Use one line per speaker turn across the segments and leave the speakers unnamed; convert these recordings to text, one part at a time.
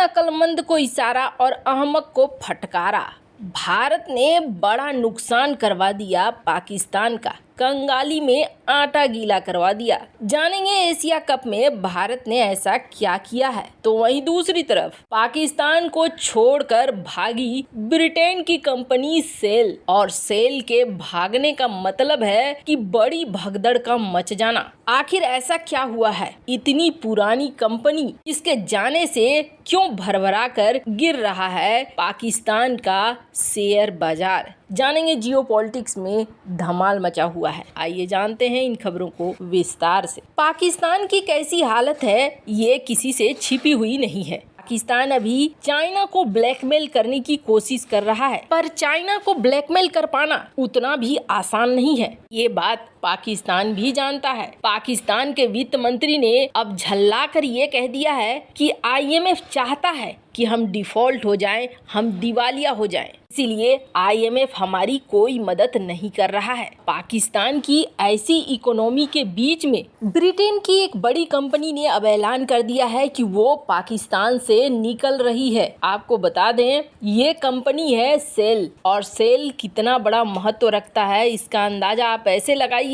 अक्लमंद को इशारा और अहमक को फटकारा। भारत ने बड़ा नुकसान करवा दिया पाकिस्तान का, कंगाली में आटा गीला करवा दिया। जानेंगे एशिया कप में भारत ने ऐसा क्या किया है। तो वहीं दूसरी तरफ पाकिस्तान को छोड़कर भागी ब्रिटेन की कंपनी सेल, और सेल के भागने का मतलब है कि बड़ी भगदड़ का मच जाना। आखिर ऐसा क्या हुआ है? इतनी पुरानी कंपनी, इसके जाने से क्यों भरभरा कर गिर रहा है पाकिस्तान का शेयर बाजार? जानेंगे जियोपॉलिटिक्स में धमाल मचा हुआ है। आइए जानते हैं इन खबरों को विस्तार से। पाकिस्तान की कैसी हालत है ये किसी से छिपी हुई नहीं है। पाकिस्तान अभी चाइना को ब्लैकमेल करने की कोशिश कर रहा है, पर चाइना को ब्लैकमेल कर पाना उतना भी आसान नहीं है। ये बात पाकिस्तान भी जानता है। पाकिस्तान के वित्त मंत्री ने अब झल्ला कर ये कह दिया है कि IMF चाहता है कि हम डिफॉल्ट हो जाएं, हम दिवालिया हो जाएं। इसीलिए IMF हमारी कोई मदद नहीं कर रहा है। पाकिस्तान की ऐसी इकोनॉमी के बीच में ब्रिटेन की एक बड़ी कंपनी ने अब ऐलान कर दिया है कि वो पाकिस्तान से निकल रही है। आपको बता दें, ये कंपनी है सेल, और सेल कितना बड़ा महत्व रखता है इसका अंदाजा आप ऐसे लगाइए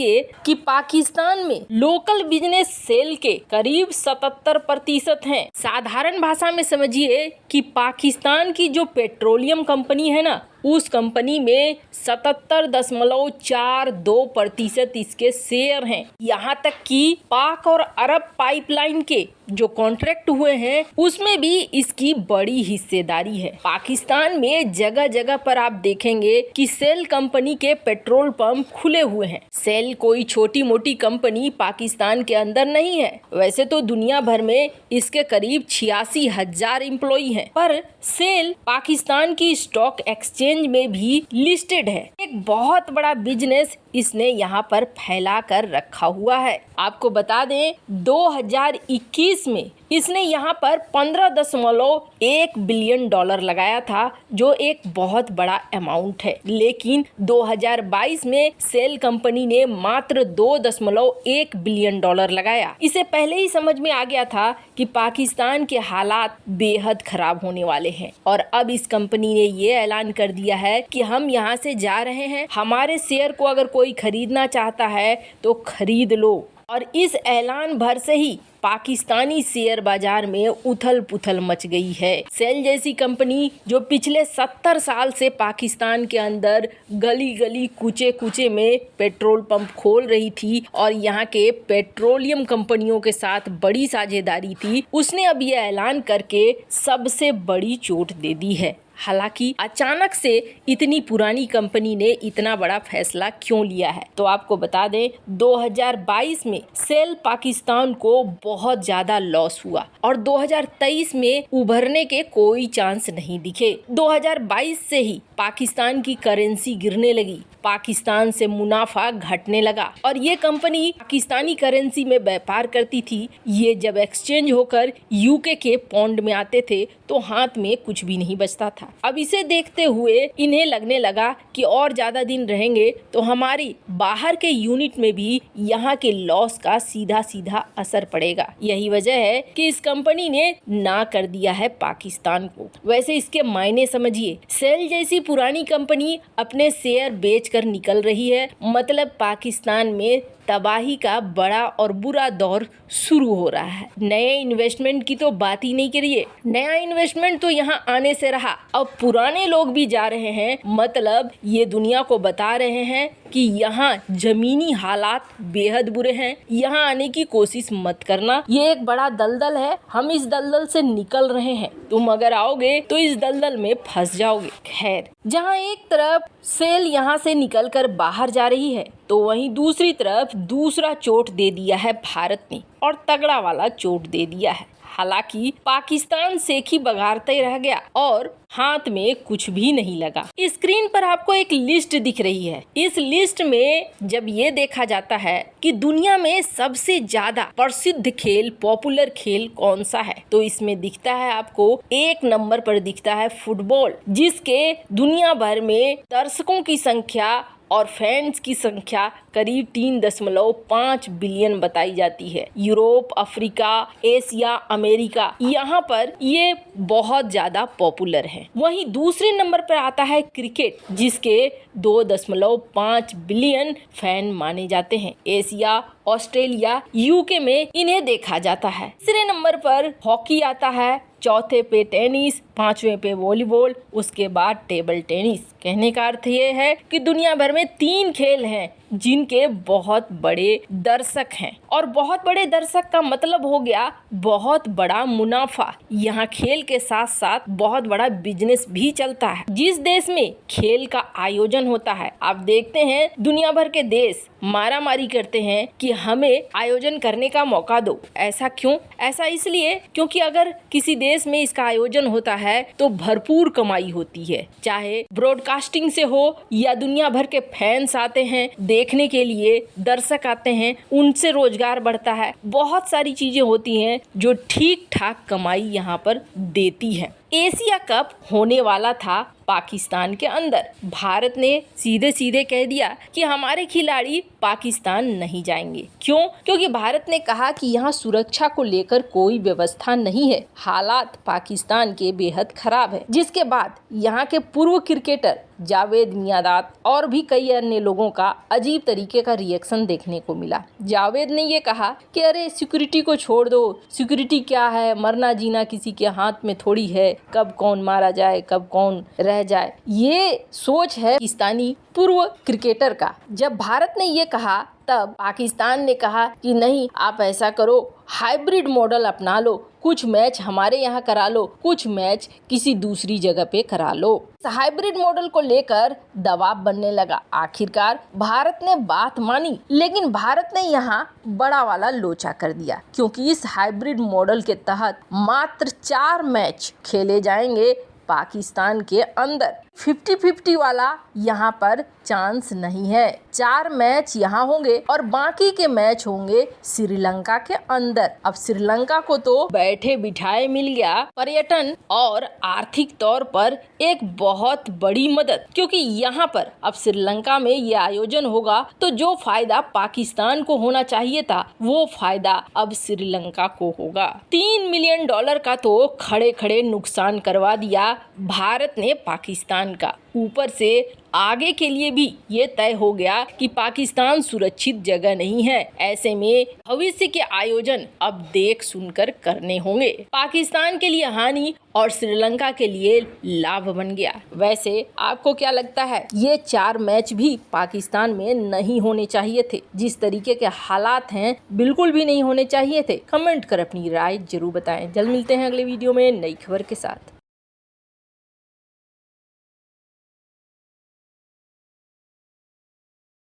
कि पाकिस्तान में लोकल बिजनेस सेल के करीब 77% हैं। साधारण भाषा में समझिए कि पाकिस्तान की जो पेट्रोलियम कंपनी है ना, उस कंपनी में 77.42% इसके शेयर हैं। यहाँ तक कि पाक और अरब पाइपलाइन के जो कॉन्ट्रैक्ट हुए हैं उसमें भी इसकी बड़ी हिस्सेदारी है। पाकिस्तान में जगह जगह पर आप देखेंगे कि सेल कंपनी के पेट्रोल पंप खुले हुए हैं। सेल कोई छोटी मोटी कंपनी पाकिस्तान के अंदर नहीं है। वैसे तो दुनिया भर में इसके करीब 86,000 एम्प्लॉई हैं, पर सेल पाकिस्तान की स्टॉक एक्सचेंज में भी लिस्टेड है। एक बहुत बड़ा बिजनेस इसने यहाँ पर फैला कर रखा हुआ है। आपको बता दें, 2021 में इसने यहाँ पर $15.1 बिलियन लगाया था, जो एक बहुत बड़ा अमाउंट है। लेकिन 2022 में सेल कंपनी ने मात्र $2.1 बिलियन लगाया। इसे पहले ही समझ में आ गया था कि पाकिस्तान के हालात बेहद खराब होने वाले हैं, और अब इस कंपनी ने ये ऐलान कर दिया है कि हम यहाँ से जा रहे हैं, हमारे शेयर को अगर कोई खरीदना चाहता है तो खरीद लो। और इस ऐलान भर से ही पाकिस्तानी शेयर बाजार में उथल पुथल मच गई है। सेल जैसी कंपनी जो पिछले 70 साल से पाकिस्तान के अंदर गली गली कूचे कूचे में पेट्रोल पंप खोल रही थी और यहाँ के पेट्रोलियम कंपनियों के साथ बड़ी साझेदारी थी, उसने अब ये ऐलान करके सबसे बड़ी चोट दे दी है। हालांकि अचानक से इतनी पुरानी कंपनी ने इतना बड़ा फैसला क्यों लिया है, तो आपको बता दें 2022 में सेल पाकिस्तान को बहुत ज्यादा लॉस हुआ और 2023 में उभरने के कोई चांस नहीं दिखे। 2022 से ही पाकिस्तान की करेंसी गिरने लगी, पाकिस्तान से मुनाफा घटने लगा, और ये कंपनी पाकिस्तानी करेंसी में व्यापार करती थी। ये जब एक्सचेंज होकर यूके के पौंड में आते थे तो हाथ में कुछ भी नहीं बचता था। अब इसे देखते हुए इन्हें लगने लगा कि और ज्यादा दिन रहेंगे तो हमारी बाहर के यूनिट में भी यहाँ के लॉस का सीधा सीधा असर पड़ेगा। यही वजह है कि इस कंपनी ने ना कर दिया है पाकिस्तान को। वैसे इसके मायने समझिए, सेल जैसी पुरानी कंपनी अपने शेयर बेचकर निकल रही है, मतलब पाकिस्तान में तबाही का बड़ा और बुरा दौर शुरू हो रहा है। नए इन्वेस्टमेंट की तो बात ही नहीं करिए, नया इन्वेस्टमेंट तो यहाँ आने से रहा, अब पुराने लोग भी जा रहे हैं। मतलब ये दुनिया को बता रहे हैं कि यहाँ जमीनी हालात बेहद बुरे हैं, यहाँ आने की कोशिश मत करना, ये एक बड़ा दलदल है, हम इस दलदल से निकल रहे हैं, तुम अगर आओगे तो इस दलदल में फंस जाओगे। खैर, जहाँ एक तरफ सेल यहाँ से निकलकर बाहर जा रही है तो वहीं दूसरी तरफ दूसरा चोट दे दिया है भारत ने, और तगड़ा वाला चोट दे दिया है। हालांकि पाकिस्तान सेखी बघारते रह गया और हाथ में कुछ भी नहीं लगा। स्क्रीन पर आपको एक लिस्ट दिख रही है। इस लिस्ट में जब ये देखा जाता है कि दुनिया में सबसे ज्यादा प्रसिद्ध खेल, पॉपुलर खेल कौन सा है, तो इसमें दिखता है आपको 1 नंबर पर दिखता है फुटबॉल, जिसके दुनिया भर में दर्शकों की संख्या और फैंस की संख्या करीब 3.5 बिलियन बताई जाती है। यूरोप, अफ्रीका, एशिया, अमेरिका, यहाँ पर ये बहुत ज्यादा पॉपुलर है। वहीं दूसरे नंबर पर आता है क्रिकेट, जिसके 2.5 बिलियन फैन माने जाते हैं। एशिया, ऑस्ट्रेलिया, यूके में इन्हें देखा जाता है। तीसरे नंबर पर हॉकी आता है, चौथे पे टेनिस, पांचवें पे वॉलीबॉल, उसके बाद टेबल टेनिस। कहने का अर्थ ये है कि दुनिया भर में 3 खेल हैं जिनके बहुत बड़े दर्शक हैं, और बहुत बड़े दर्शक का मतलब हो गया बहुत बड़ा मुनाफा। यहाँ खेल के साथ साथ बहुत बड़ा बिजनेस भी चलता है। जिस देश में खेल का आयोजन होता है, आप देखते हैं दुनिया भर के देश मारामारी करते हैं कि हमें आयोजन करने का मौका दो। ऐसा क्यों? ऐसा इसलिए क्योंकि अगर किसी देश में इसका आयोजन होता है तो भरपूर कमाई होती है, चाहे ब्रॉडकास्टिंग से हो या दुनिया भर के फैंस आते हैं देखने के लिए, दर्शक आते हैं, उनसे रोजगार बढ़ता है। बहुत सारी चीजें होती हैं जो ठीक ठाक कमाई यहाँ पर देती है। एशिया कप होने वाला था पाकिस्तान के अंदर। भारत ने सीधे सीधे कह दिया कि हमारे खिलाड़ी पाकिस्तान नहीं जाएंगे। क्यों? क्योंकि भारत ने कहा कि यहाँ सुरक्षा को लेकर कोई व्यवस्था नहीं है। हालात पाकिस्तान के बेहद खराब है, जिसके बाद यहाँ के पूर्व क्रिकेटर जावेद मियांदाद और भी कई अन्य लोगों का अजीब तरीके का रिएक्शन देखने को मिला। जावेद ने ये कहा कि अरे सिक्योरिटी को छोड़ दो, सिक्योरिटी क्या है, मरना जीना किसी के हाथ में थोड़ी है, कब कौन मारा जाए कब कौन रह जाए। ये सोच है पाकिस्तानी पूर्व क्रिकेटर का। जब भारत ने ये कहा तब पाकिस्तान ने कहा कि नहीं, आप ऐसा करो, हाइब्रिड मॉडल अपना लो, कुछ मैच हमारे यहाँ करा लो, कुछ मैच किसी दूसरी जगह पे करा लो। हाइब्रिड मॉडल को लेकर दबाव बनने लगा। आखिरकार भारत ने बात मानी, लेकिन भारत ने यहाँ बड़ा वाला लोचा कर दिया, क्योंकि इस हाइब्रिड मॉडल के तहत मात्र 4 मैच खेले जाएंगे पाकिस्तान के अंदर। 50-50 वाला यहाँ पर चांस नहीं है। 4 मैच यहाँ होंगे और बाकी के मैच होंगे श्रीलंका के अंदर। अब श्रीलंका को तो बैठे बिठाए मिल गया पर्यटन और आर्थिक तौर पर एक बहुत बड़ी मदद, क्योंकि यहाँ पर अब श्रीलंका में ये आयोजन होगा तो जो फायदा पाकिस्तान को होना चाहिए था वो फायदा अब श्रीलंका को होगा। $3 मिलियन का तो खड़े खड़े नुकसान करवा दिया भारत ने पाकिस्तान का। ऊपर से आगे के लिए भी ये तय हो गया कि पाकिस्तान सुरक्षित जगह नहीं है। ऐसे में भविष्य के आयोजन अब देख सुनकर करने होंगे। पाकिस्तान के लिए हानि और श्रीलंका के लिए लाभ बन गया। वैसे आपको क्या लगता है? ये 4 मैच भी पाकिस्तान में नहीं होने चाहिए थे। जिस तरीके के हालात हैं बिल्कुल भी नहीं होने चाहिए थे। कमेंट कर अपनी राय जरूर बताएं। जल्द मिलते हैं अगले वीडियो में नई खबर के साथ।